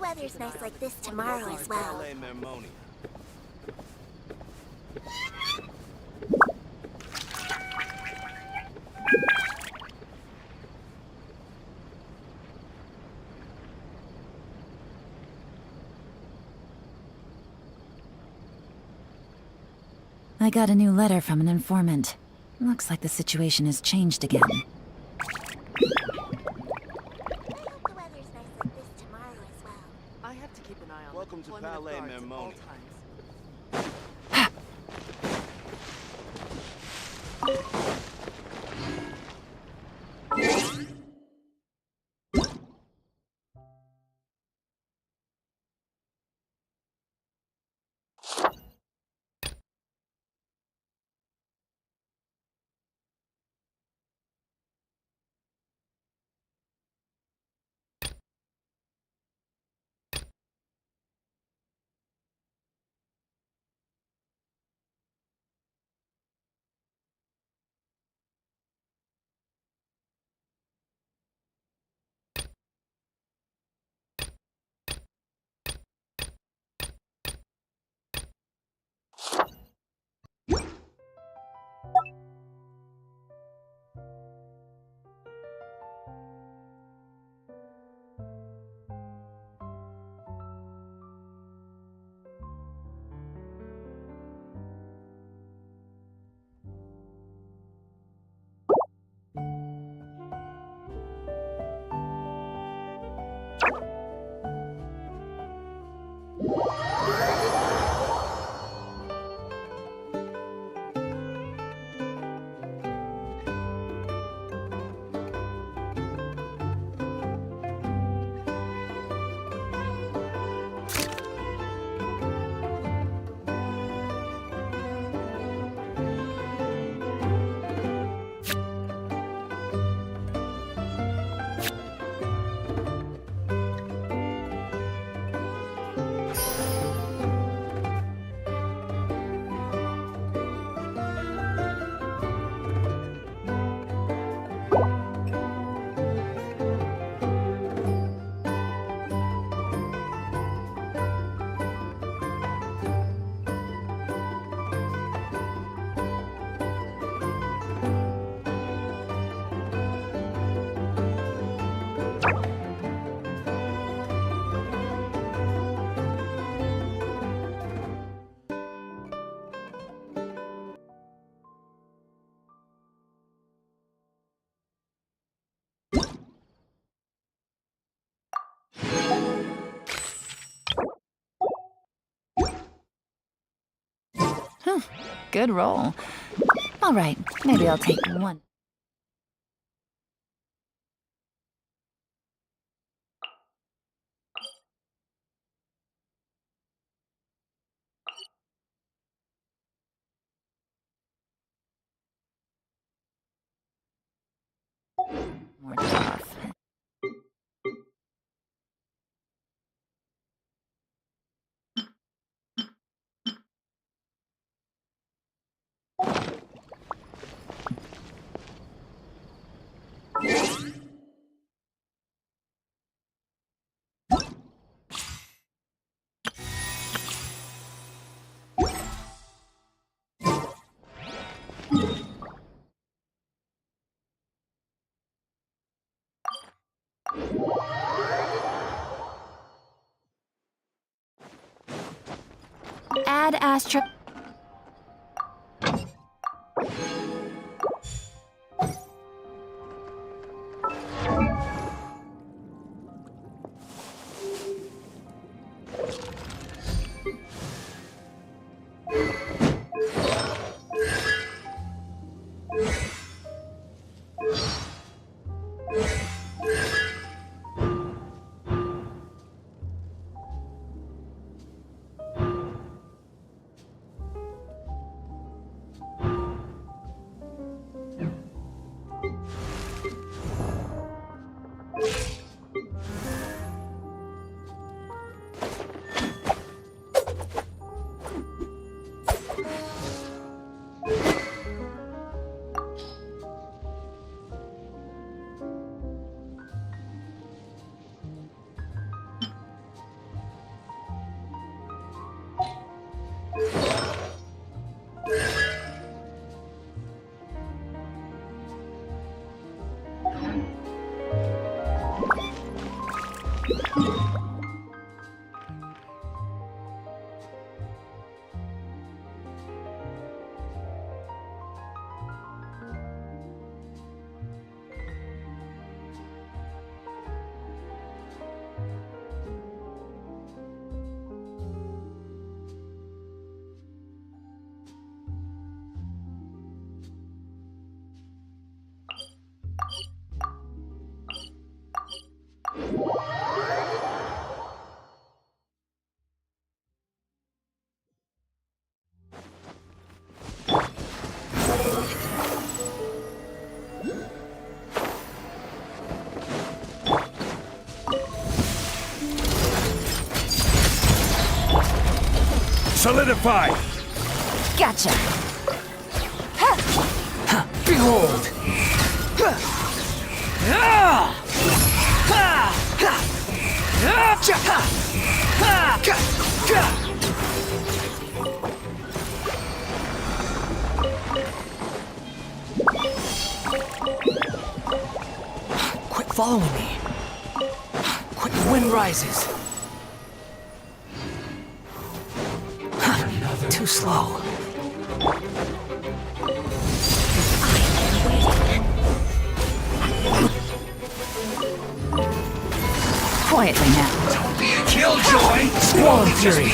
weather's nice like this tomorrow as well. I got a new letter from an informant. Looks like the situation has changed again. I hope the weather's nice like this tomorrow as well. I have to keep an eye on Welcome the to deployment of Palais guards at all Mermoni. times. Good roll. All right, maybe I'll take one. More off. Add Astro. Solidify! Gotcha. Behold! Quit following me. Quick, the wind rises. Too slow. Quietly now. Don't be a killjoy! Squall and Fury.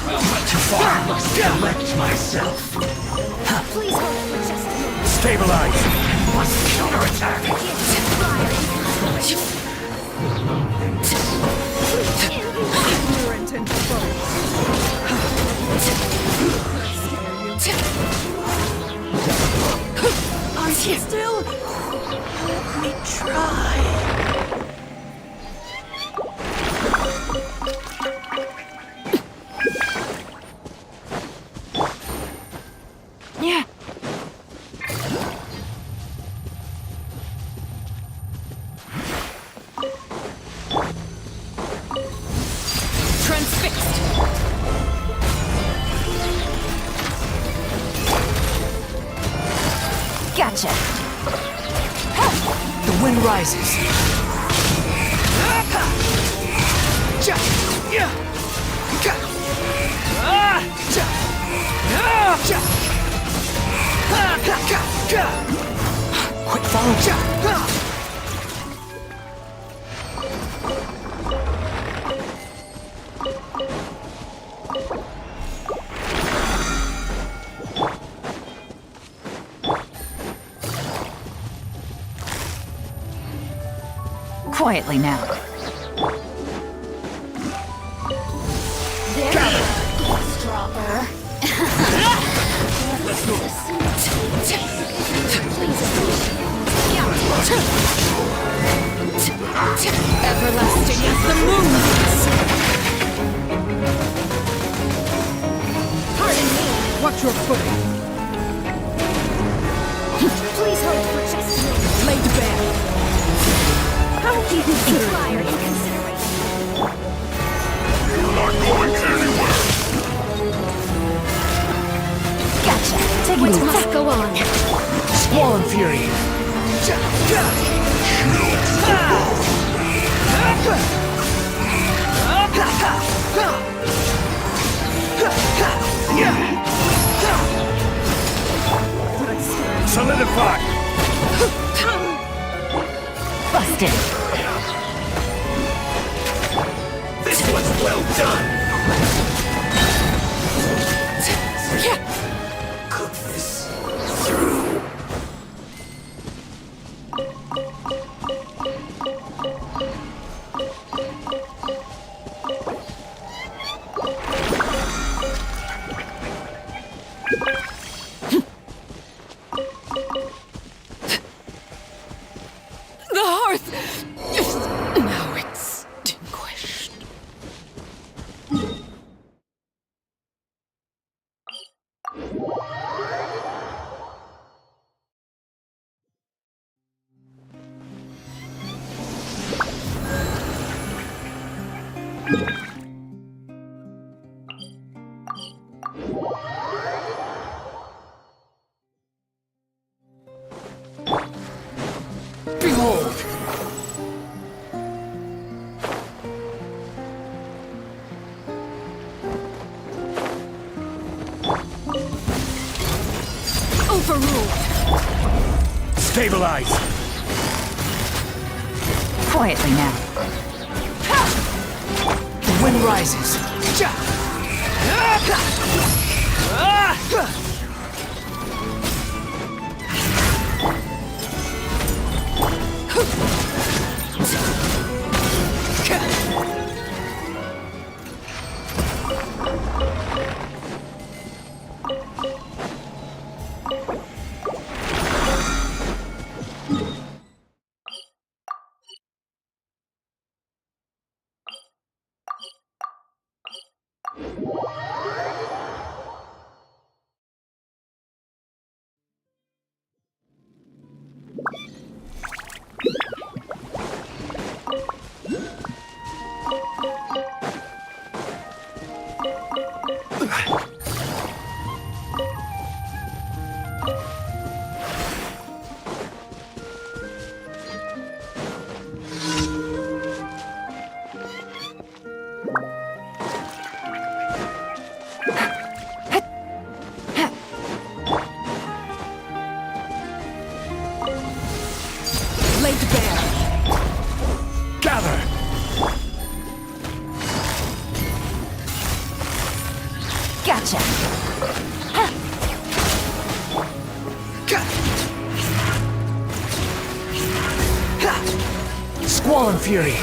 Well, not too far. I must collect myself. Please hold it for just a moment. Stabilize! Must counterattack! Ignorant and foes. Are you still? Let me try. Yeah. Transfixed. Gotcha. The wind rises. Quit following. Quietly now. Eavesdropper. Everlasting as the moon. Pardon me. Watch your footing. Please hold for just a moment. Laid bare. How do you consider fire in consideration? You're not going anywhere! Gotcha. Take What it must go on? Squall and Fury. Solidify! busted. This was well done! Cook this through. The hearth is now extinguished. Behold! Overruled. Stabilize! Quietly now. The wind rises. Laid bare. Gather! Gotcha. Squall and fury!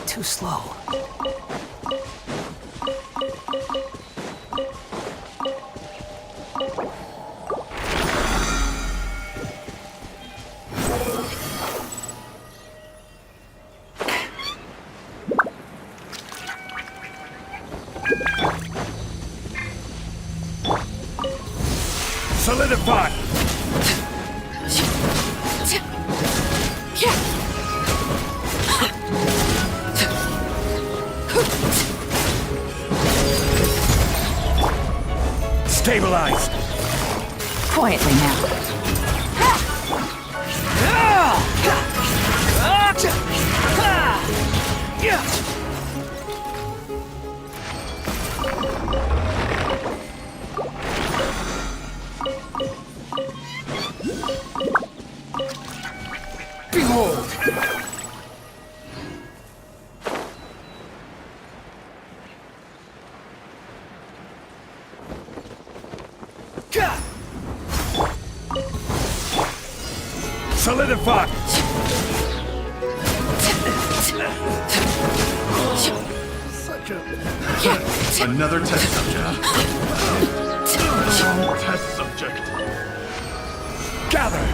Too slow. Solidify! Stabilize! Quietly now. Behold! Solidify! Another test subject. Test subject. Gather!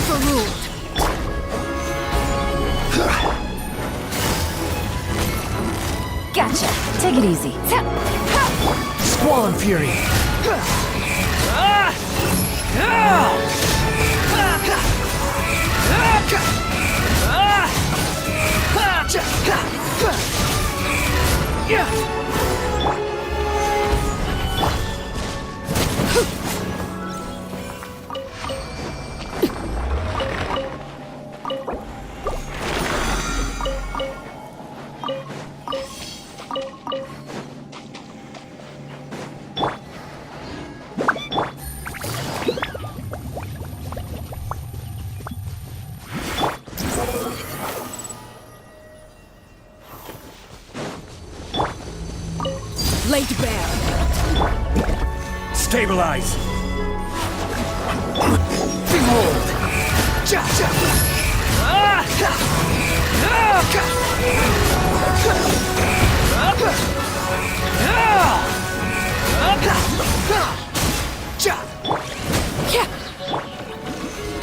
Overruled. Gotcha. Take it easy. Squall and fury! Laid bare. Stabilize! Behold!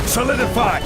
Solidify!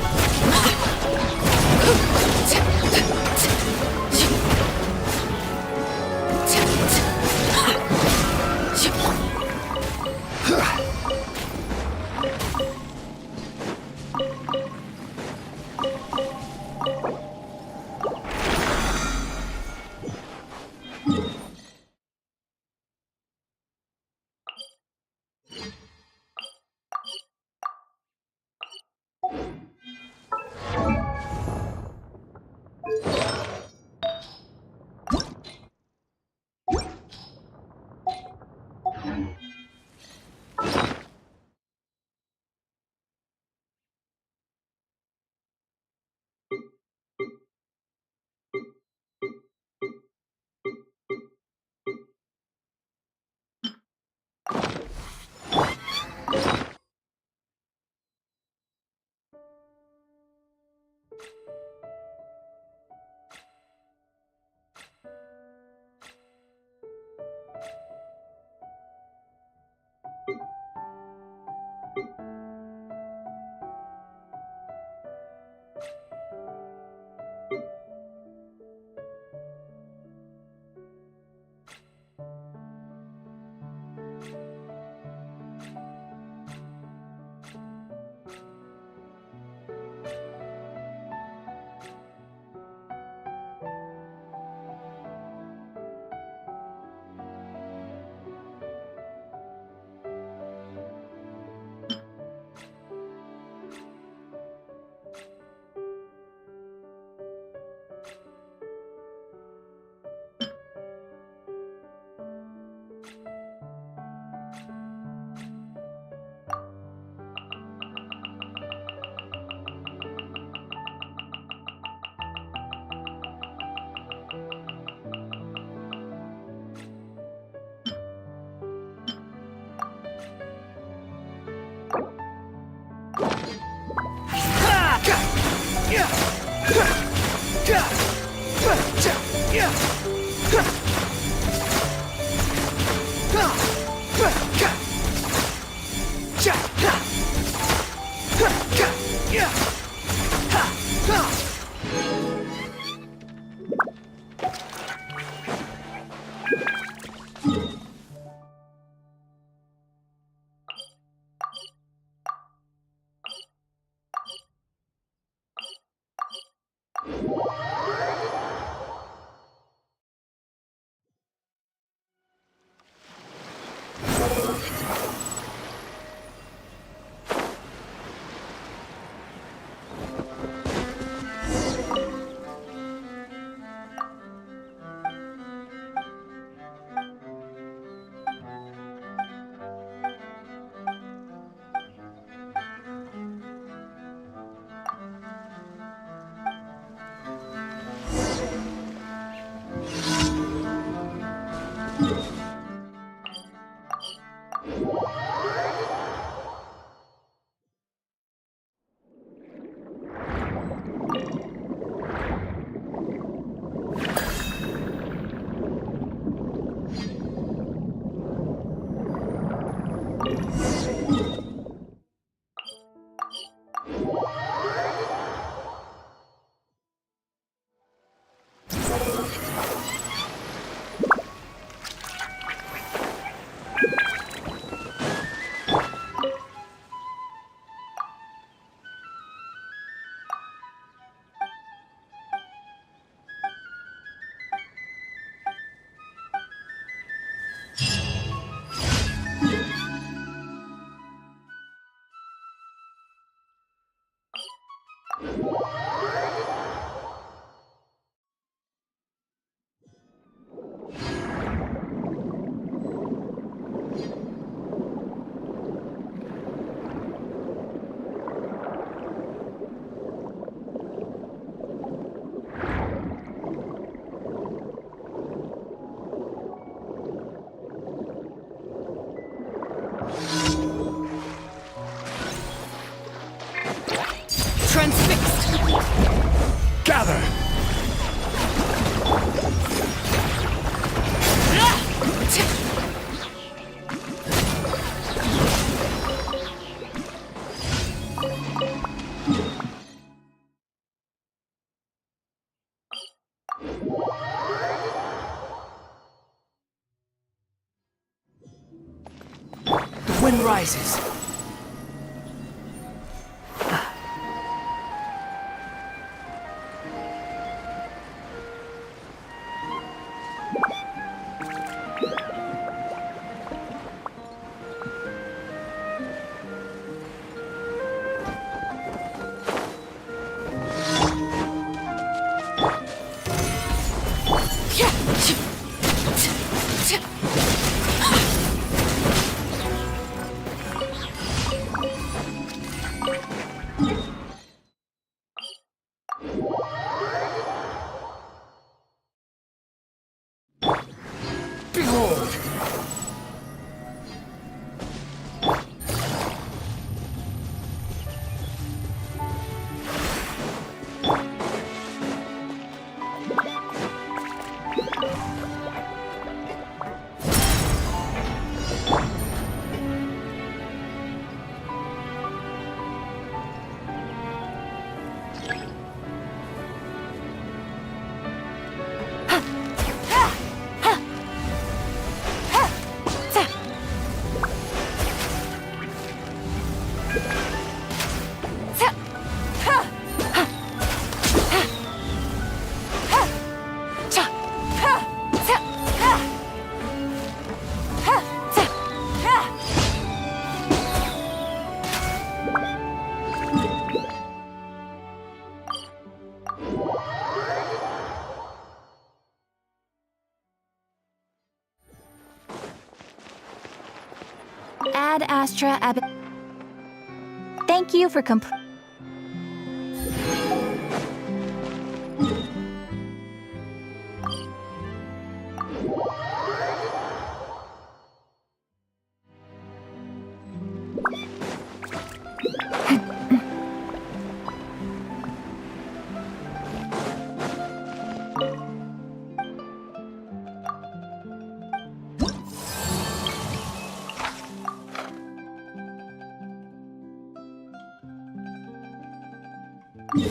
Transfixed. Gather! The wind rises. Behold! Ad Astra Ab. Thank you for The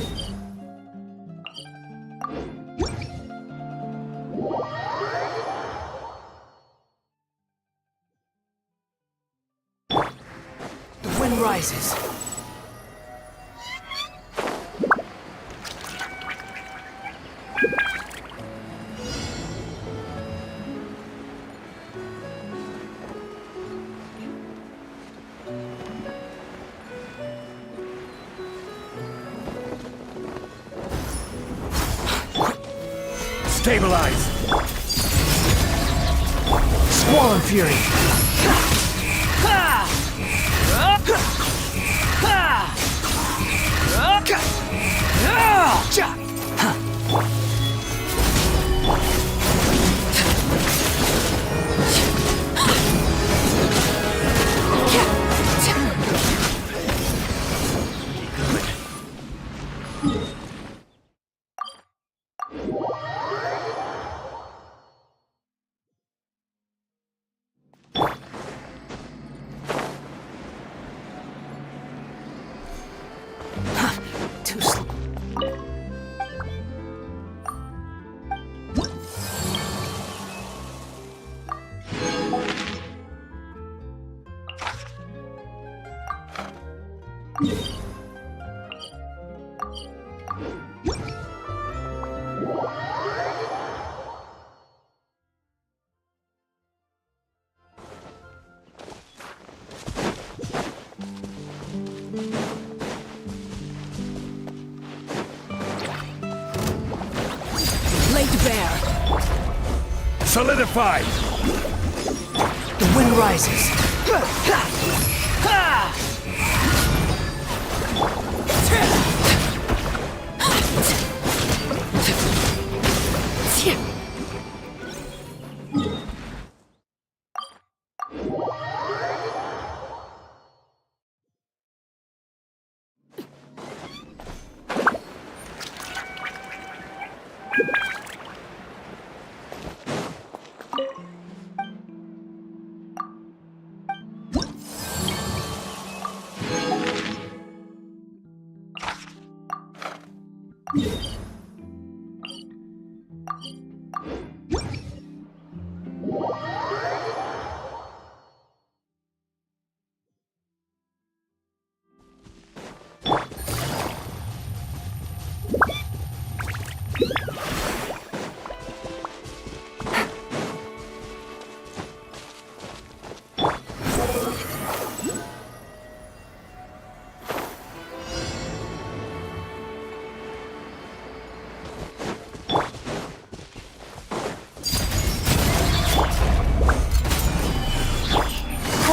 wind rises. Stabilize! Squall and fury. Too slow. Laid bare. Solidify! The wind rises.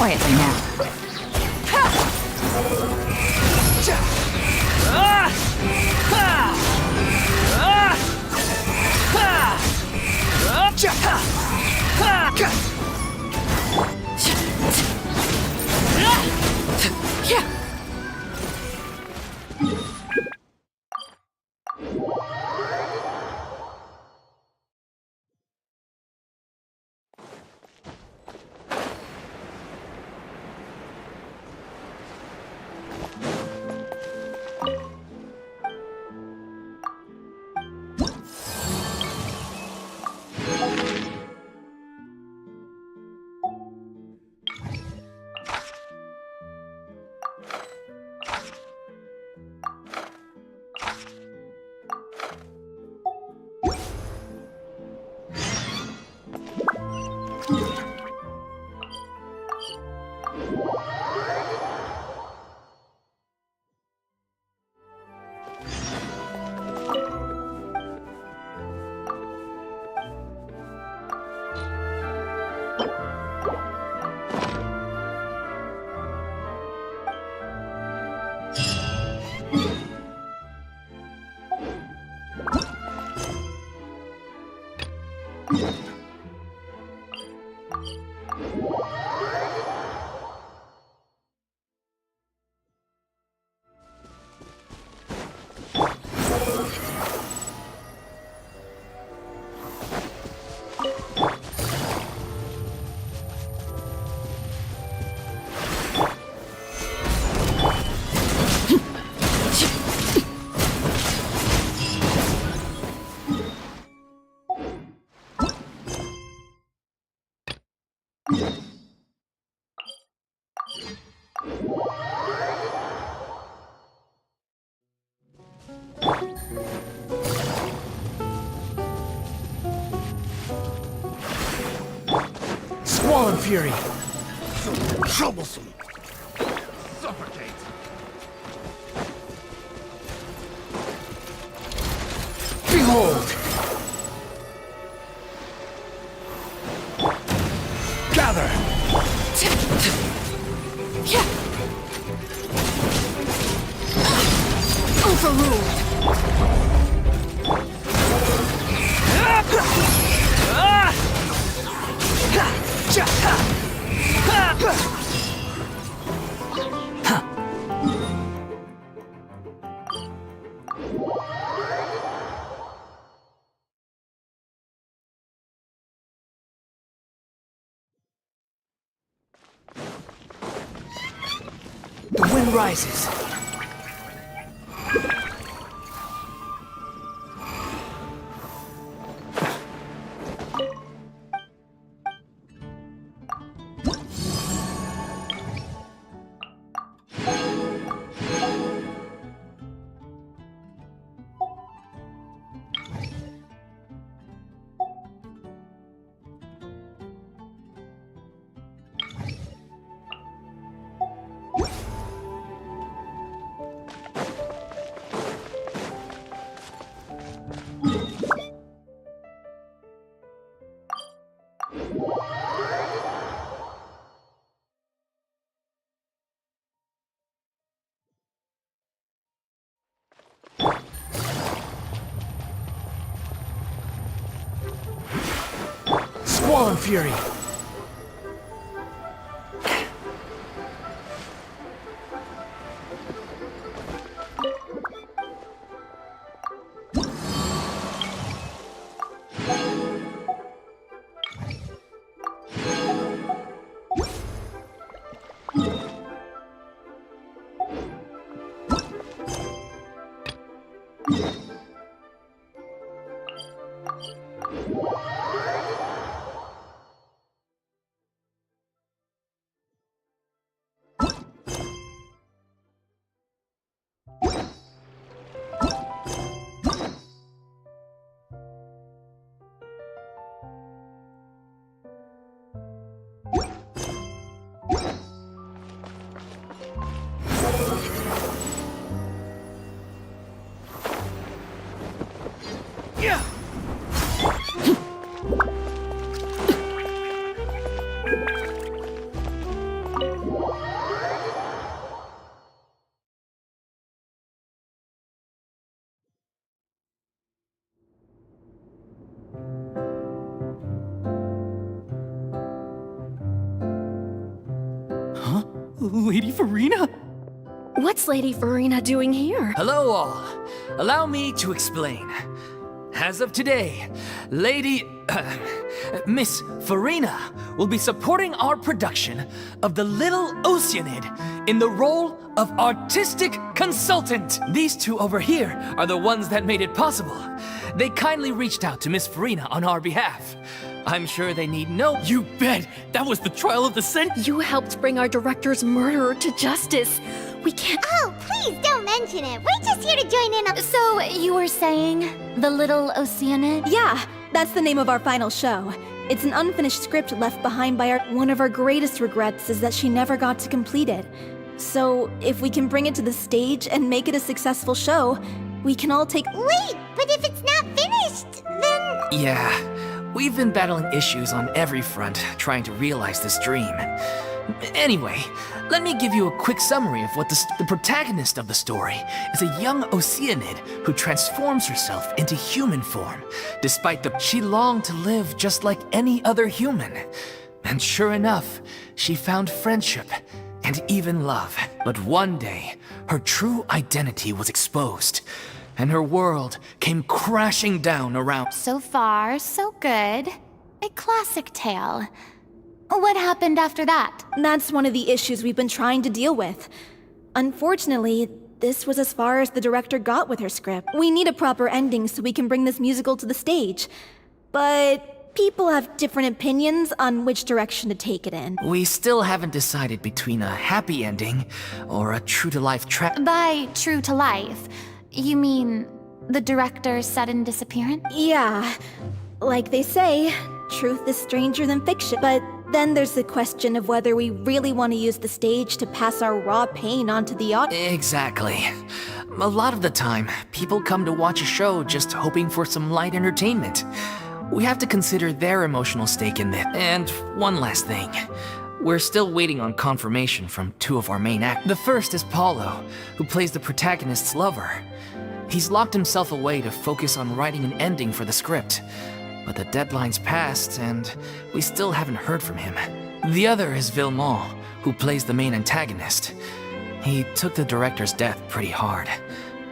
Quietly now. fury. Troublesome. Suffocate. Behold! Gather. Overruled. The wind rises. Squall and fury. Lady Farina? What's Lady Farina doing here? Hello all. Allow me to explain. As of today, Miss Farina will be supporting our production of The Little Oceanid in the role of artistic consultant. These two over here are the ones that made it possible. They kindly reached out to Miss Farina on our behalf. I'm sure they need no— You bet! That was the trial of the century! You helped bring our director's murderer to justice. We can't— Oh, please don't mention it. We're just here to join in on— So, you were saying The Little Oceanid? Yeah, that's the name of our final show. It's an unfinished script left behind by one of our greatest regrets is that she never got to complete it. So, if we can bring it to the stage and make it a successful show, we can all take— Wait, but if it's not finished, then— Yeah, we've been battling issues on every front trying to realize this dream. Anyway, let me give you a quick summary of what the protagonist of the story is a young Oceanid who transforms herself into human form, despite she longed to live just like any other human. And sure enough, she found friendship and even love. But one day, her true identity was exposed, and her world came crashing down around— So far, so good. A classic tale. What happened after that? That's one of the issues we've been trying to deal with. Unfortunately, this was as far as the director got with her script. We need a proper ending so we can bring this musical to the stage. But people have different opinions on which direction to take it in. We still haven't decided between a happy ending or a true-to-life By true to life, you mean the director's sudden disappearance? Yeah, like they say, truth is stranger than fiction. But Then there's the question of whether we really want to use the stage to pass our raw pain onto the audience. Exactly. A lot of the time, people come to watch a show just hoping for some light entertainment. We have to consider their emotional stake in it. And one last thing. We're still waiting on confirmation from two of our main actors. The first is Paulo, who plays the protagonist's lover. He's locked himself away to focus on writing an ending for the script. But the deadline's passed, and we still haven't heard from him. The other is Villemont, who plays the main antagonist. He took the director's death pretty hard.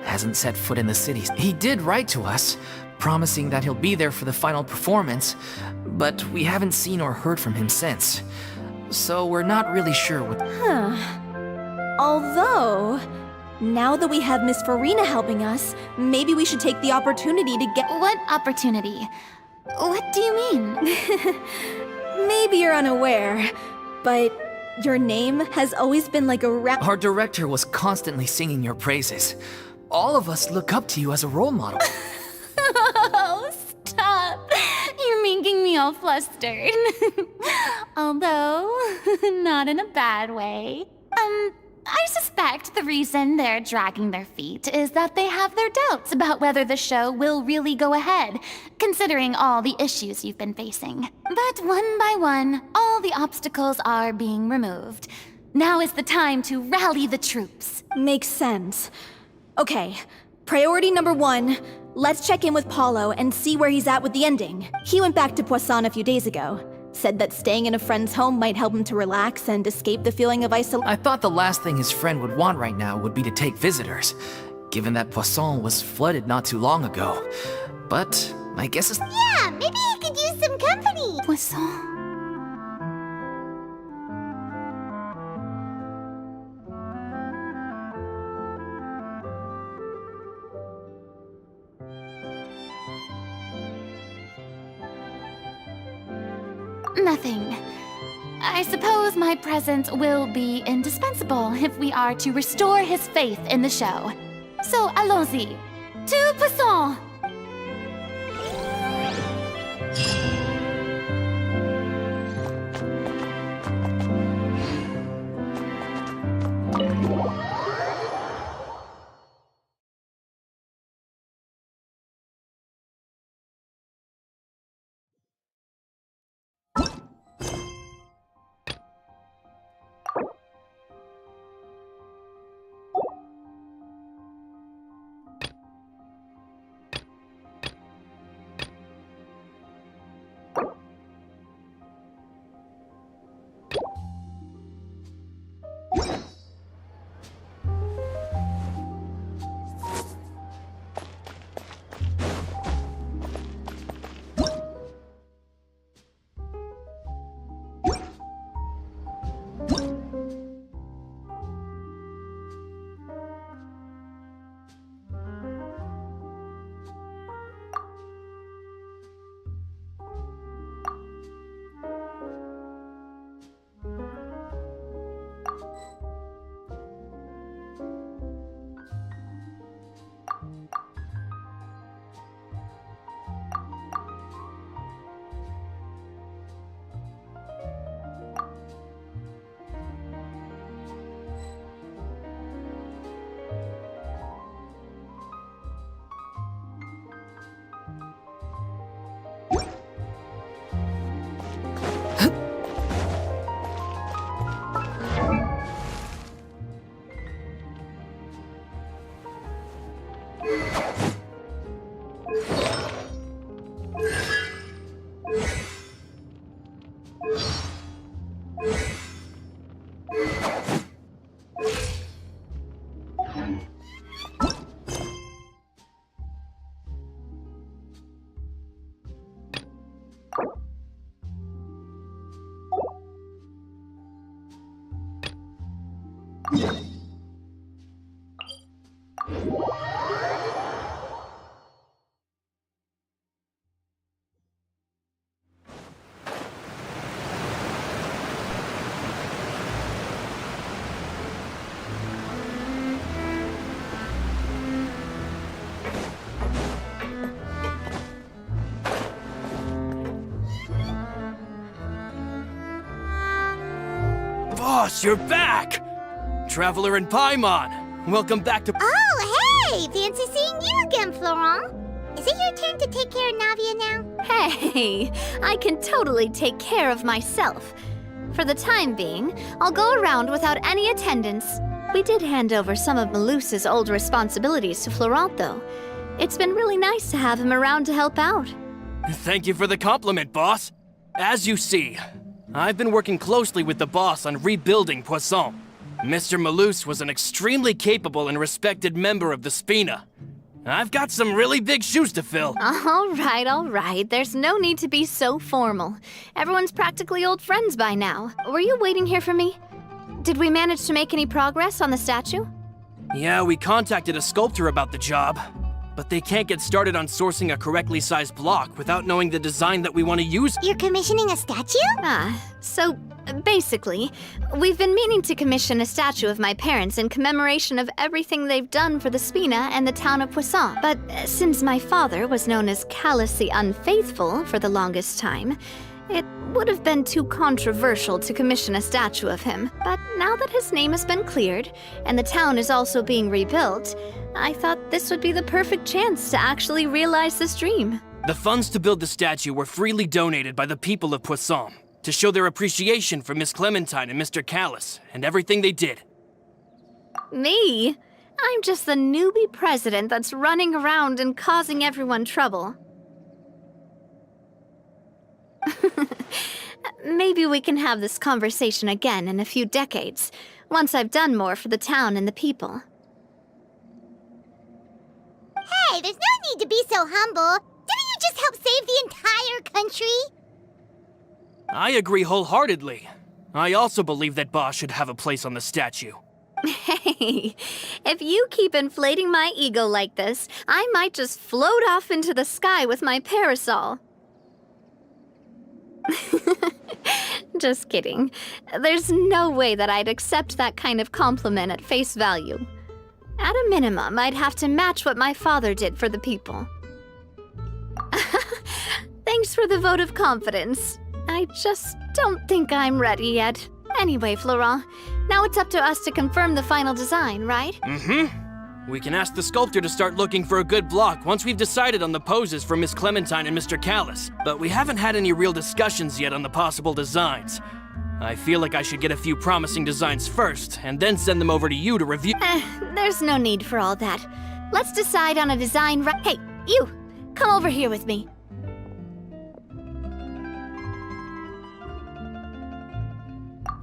Hasn't set foot in the city. He did write to us, promising that he'll be there for the final performance, but we haven't seen or heard from him since. So we're not really sure what... Although, now that we have Miss Farina helping us, maybe we should take the opportunity to get... What opportunity? What do you mean? Maybe you're unaware, but your name has always been like a rap... Our director was constantly singing your praises. All of us look up to you as a role model. Oh, stop. You're making me all flustered. Although, not in a bad way. I suspect the reason they're dragging their feet is that they have their doubts about whether the show will really go ahead, considering all the issues you've been facing. But one by one, all the obstacles are being removed. Now is the time to rally the troops. Makes sense. Okay, priority number 1, let's check in with Paulo and see where he's at with the ending. He went back to Poisson a few days ago. Said that staying in a friend's home might help him to relax and escape the feeling of isolation. I thought the last thing his friend would want right now would be to take visitors, given that Poisson was flooded not too long ago. But I guess it's... Yeah, maybe he could use some company. Poisson. Nothing. I suppose my presence will be indispensable if we are to restore his faith in the show. So allons-y. To Poisson! Boss, you're back! Traveler in Paimon, welcome back to... Oh, hey! Fancy seeing you again, Florent. Is it your turn to take care of Navia now? Hey, I can totally take care of myself. For the time being, I'll go around without any attendance. We did hand over some of Malus's old responsibilities to Florent, though. It's been really nice to have him around to help out. Thank you for the compliment, boss. As you see, I've been working closely with the boss on rebuilding Poisson. Mr. Malus was an extremely capable and respected member of the Spina. I've got some really big shoes to fill. All right. There's no need to be so formal. Everyone's practically old friends by now. Were you waiting here for me? Did we manage to make any progress on the statue? Yeah, we contacted a sculptor about the job, but they can't get started on sourcing a correctly sized block without knowing the design that we want to use. You're commissioning a statue? So basically, we've been meaning to commission a statue of my parents in commemoration of everything they've done for the Spina and the town of Poisson. But since my father was known as callously unfaithful for the longest time, it would have been too controversial to commission a statue of him. But now that his name has been cleared, and the town is also being rebuilt, I thought this would be the perfect chance to actually realize this dream. The funds to build the statue were freely donated by the people of Poisson to show their appreciation for Miss Clementine and Mr. Callis and everything they did. Me? I'm just the newbie president that's running around and causing everyone trouble. Maybe we can have this conversation again in a few decades, once I've done more for the town and the people. Hey, there's no need to be so humble. Didn't you just help save the entire country? I agree wholeheartedly. I also believe that Boss should have a place on the statue. Hey, if you keep inflating my ego like this, I might just float off into the sky with my parasol. Just kidding. There's no way that I'd accept that kind of compliment at face value. At a minimum, I'd have to match what my father did for the people. Thanks for the vote of confidence. I just don't think I'm ready yet. Anyway, Florent, now it's up to us to confirm the final design, right? We can ask the sculptor to start looking for a good block once we've decided on the poses for Miss Clementine and Mr. Callis. But we haven't had any real discussions yet on the possible designs. I feel like I should get a few promising designs first, and then send them over to you to review. There's no need for all that. Let's decide on a design Hey, you! Come over here with me.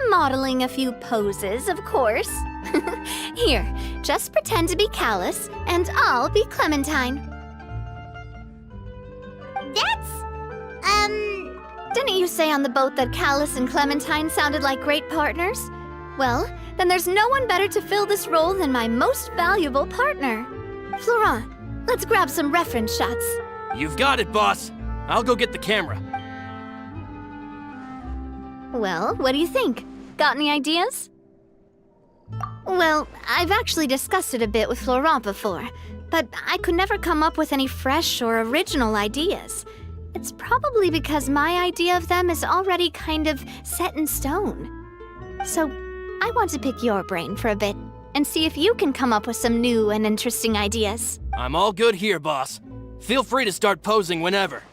Modeling a few poses, of course. Here, just pretend to be Callis, and I'll be Clementine. Didn't you say on the boat that Callis and Clementine sounded like great partners? Well, then there's no one better to fill this role than my most valuable partner. Florent, let's grab some reference shots. You've got it, boss. I'll go get the camera. Well, what do you think? Got any ideas? Well, I've actually discussed it a bit with Florent before, but I could never come up with any fresh or original ideas. It's probably because my idea of them is already kind of set in stone. So, I want to pick your brain for a bit and see if you can come up with some new and interesting ideas. I'm all good here, boss. Feel free to start posing whenever.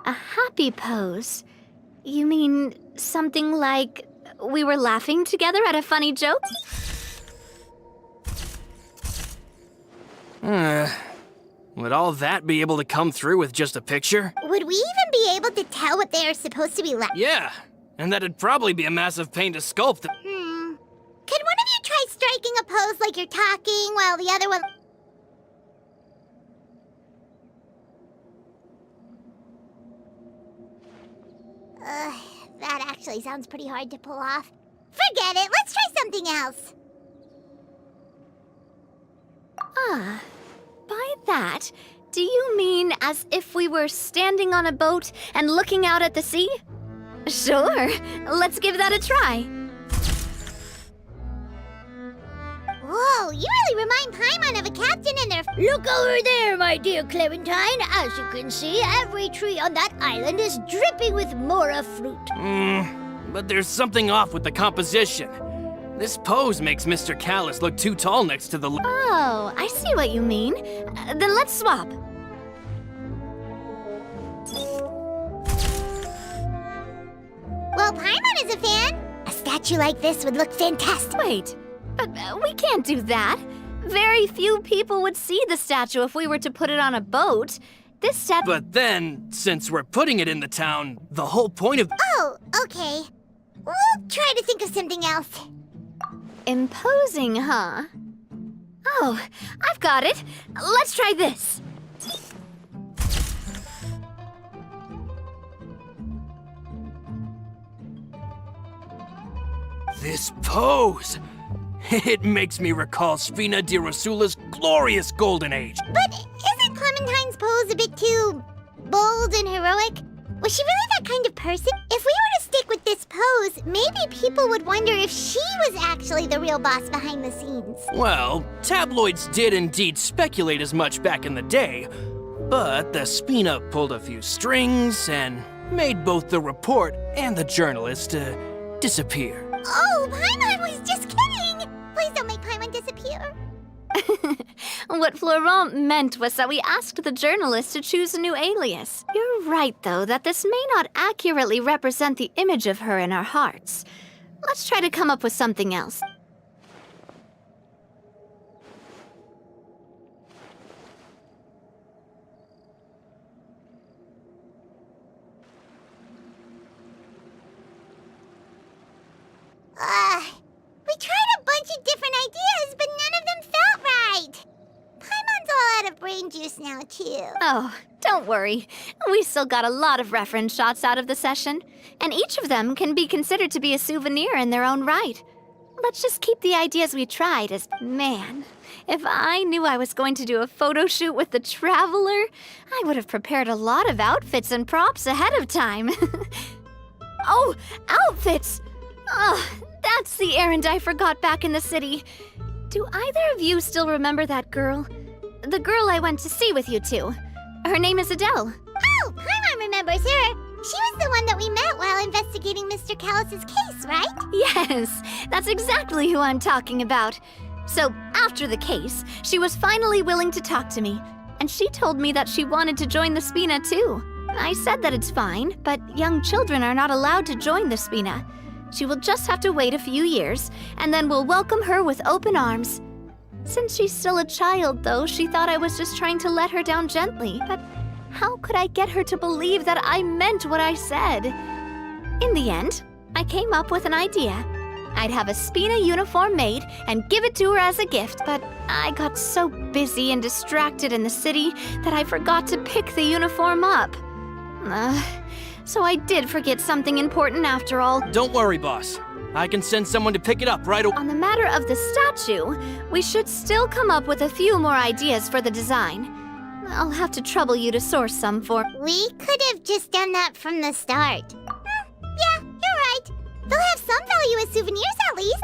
A happy pose? You mean something like we were laughing together at a funny joke? Would all that be able to come through with just a picture? Would we even be able to tell what they are supposed to be like? Yeah, and that'd probably be a massive pain to sculpt. Could one of you try striking a pose like you're talking while the other one... that actually sounds pretty hard to pull off. Forget it, let's try something else. By that, do you mean as if we were standing on a boat and looking out at the sea? Sure, let's give that a try. Whoa, you really remind Paimon of a captain in their... Look over there, my dear Clementine. As you can see, every tree on that island is dripping with mora fruit. But there's something off with the composition. This pose makes Mr. Callus look too tall next to the... Oh, I see what you mean. Then let's swap. Well, Paimon is a fan. A statue like this would look fantastic. Wait, but we can't do that. Very few people would see the statue if we were to put it on a boat. This statue... But then, since we're putting it in the town, the whole point of... Oh, okay. We'll try to think of something else. Imposing, huh? Oh, I've got it. Let's try this. This pose! It makes me recall Spina di Rosula's glorious golden age. But isn't Clementine's pose a bit too bold and heroic? Was she really that kind of person? If we were to stick with this pose, maybe people would wonder if she was actually the real boss behind the scenes. Well, tabloids did indeed speculate as much back in the day, but the Spina pulled a few strings and made both the report and the journalist disappear. Oh, Paimon was just kidding! Please don't make Paimon disappear. What Florent meant was that we asked the journalist to choose a new alias. You're right, though, that this may not accurately represent the image of her in our hearts. Let's try to come up with something else. We tried a bunch of different ideas, but none of them felt right. Paimon's all out of brain juice now, too. Oh, don't worry. We still got a lot of reference shots out of the session, and each of them can be considered to be a souvenir in their own right. Let's just keep the ideas we tried as... Man, if I knew I was going to do a photo shoot with the Traveler, I would have prepared a lot of outfits and props ahead of time. Oh, outfits! Oh, that's the errand I forgot back in the city. Do either of you still remember that girl? The girl I went to see with you two. Her name is Adele. Oh, Paimon remembers her. She was the one that we met while investigating Mr. Callus's case, right? Yes, that's exactly who I'm talking about. So, after the case, she was finally willing to talk to me, and she told me that she wanted to join the Spina too. I said that it's fine, but young children are not allowed to join the Spina. She will just have to wait a few years, and then we'll welcome her with open arms. Since she's still a child, though, she thought I was just trying to let her down gently. But how could I get her to believe that I meant what I said? In the end, I came up with an idea. I'd have a Spina uniform made and give it to her as a gift, but I got so busy and distracted in the city that I forgot to pick the uniform up. So I did forget something important after all. Don't worry, boss. I can send someone to pick it up right away. On the matter of the statue, we should still come up with a few more ideas for the design. I'll have to trouble you to source some for... We could have just done that from the start. Yeah, you're right. They'll have some value as souvenirs at least.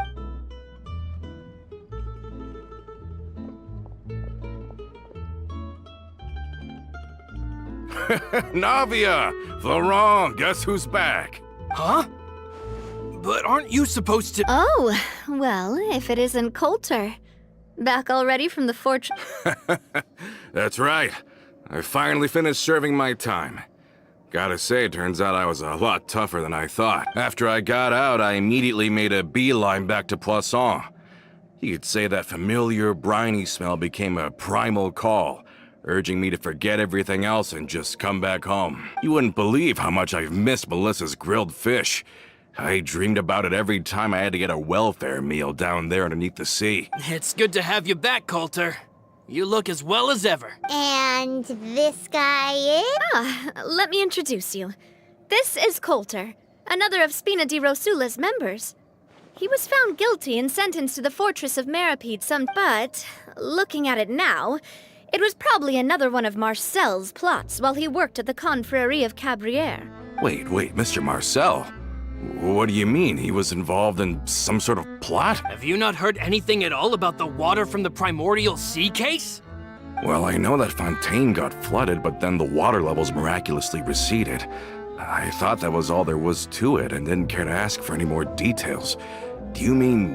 Navia! Florent, guess who's back? Huh? But aren't you supposed to... Oh, well, if it isn't Coulter. Back already from the fortress... That's right. I finally finished serving my time. Gotta say, turns out I was a lot tougher than I thought. After I got out, I immediately made a beeline back to Poisson. You could say that familiar, briny smell became a primal call, urging me to forget everything else and just come back home. You wouldn't believe how much I've missed Melissa's grilled fish. I dreamed about it every time I had to get a welfare meal down there underneath the sea. It's good to have you back, Coulter. You look as well as ever. And this guy is? Let me introduce you. This is Coulter, another of Spina di Rosula's members. He was found guilty and sentenced to the fortress of Meripede but, looking at it now, it was probably another one of Marcel's plots while he worked at the Confrérie of Cabrières. Wait, Mr. Marcel? What do you mean? He was involved in some sort of plot? Have you not heard anything at all about the water from the primordial sea case? Well, I know that Fontaine got flooded, but then the water levels miraculously receded. I thought that was all there was to it and didn't care to ask for any more details. Do you mean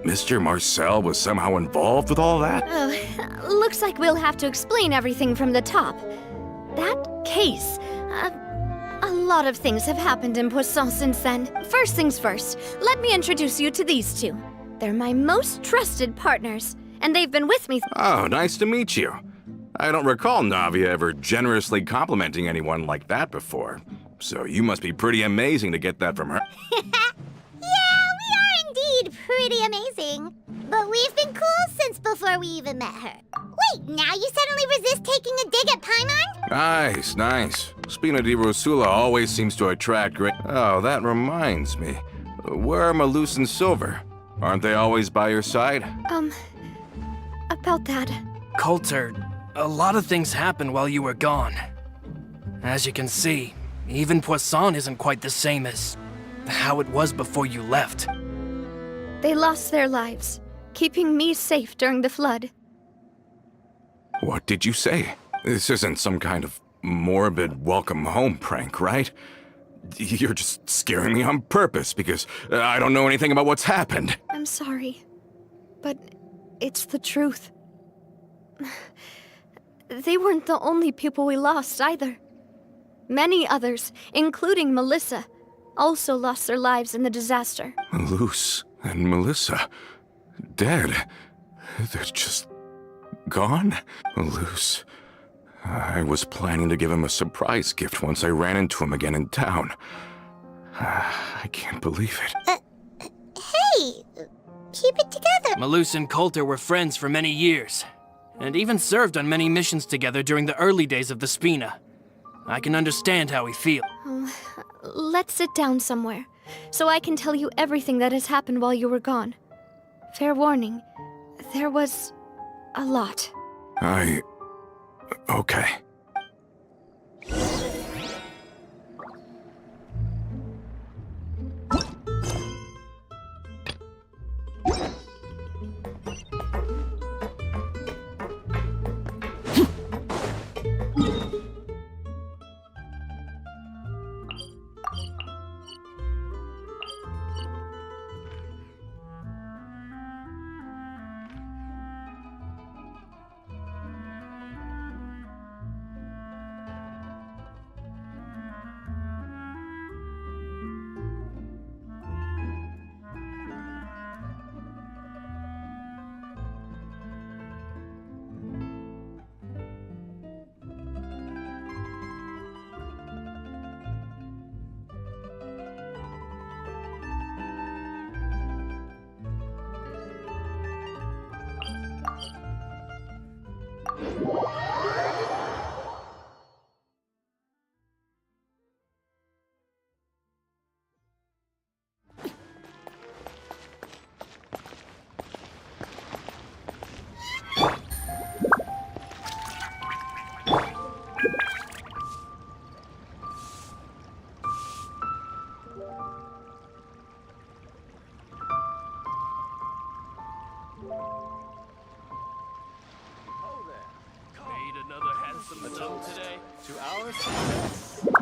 Mr. Marcel was somehow involved with all that? Oh, looks like we'll have to explain everything from the top. That case, a lot of things have happened in Poisson since then. First things first, let me introduce you to these two. They're my most trusted partners, and they've been with me. Oh, nice to meet you. I don't recall Navia ever generously complimenting anyone like that before. So you must be pretty amazing to get that from her. Yeah, we are indeed pretty amazing. But we've been cool since before we even met her. Wait, now you suddenly resist taking a dig at Paimon? Nice, nice. Spina di Rosula always seems to attract great... Oh, that reminds me. Where are Malus and Silver? Aren't they always by your side? About that. Coulter, a lot of things happened while you were gone. As you can see, even Poisson isn't quite the same as how it was before you left. They lost their lives, keeping me safe during the flood. What did you say? This isn't some kind of morbid welcome home prank, right? You're just scaring me on purpose because I don't know anything about what's happened. I'm sorry, but it's the truth. They weren't the only people we lost either. Many others, including Melissa, also lost their lives in the disaster. Malus and Melissa, dead. They're just gone? Malus, I was planning to give him a surprise gift once I ran into him again in town. I can't believe it. Hey, keep it together. Malus and Coulter were friends for many years, and even served on many missions together during the early days of the Spina. I can understand how we feel. Let's sit down somewhere, so I can tell you everything that has happened while you were gone. Fair warning, there was a lot. Okay. Made another handsome today. 2 hours?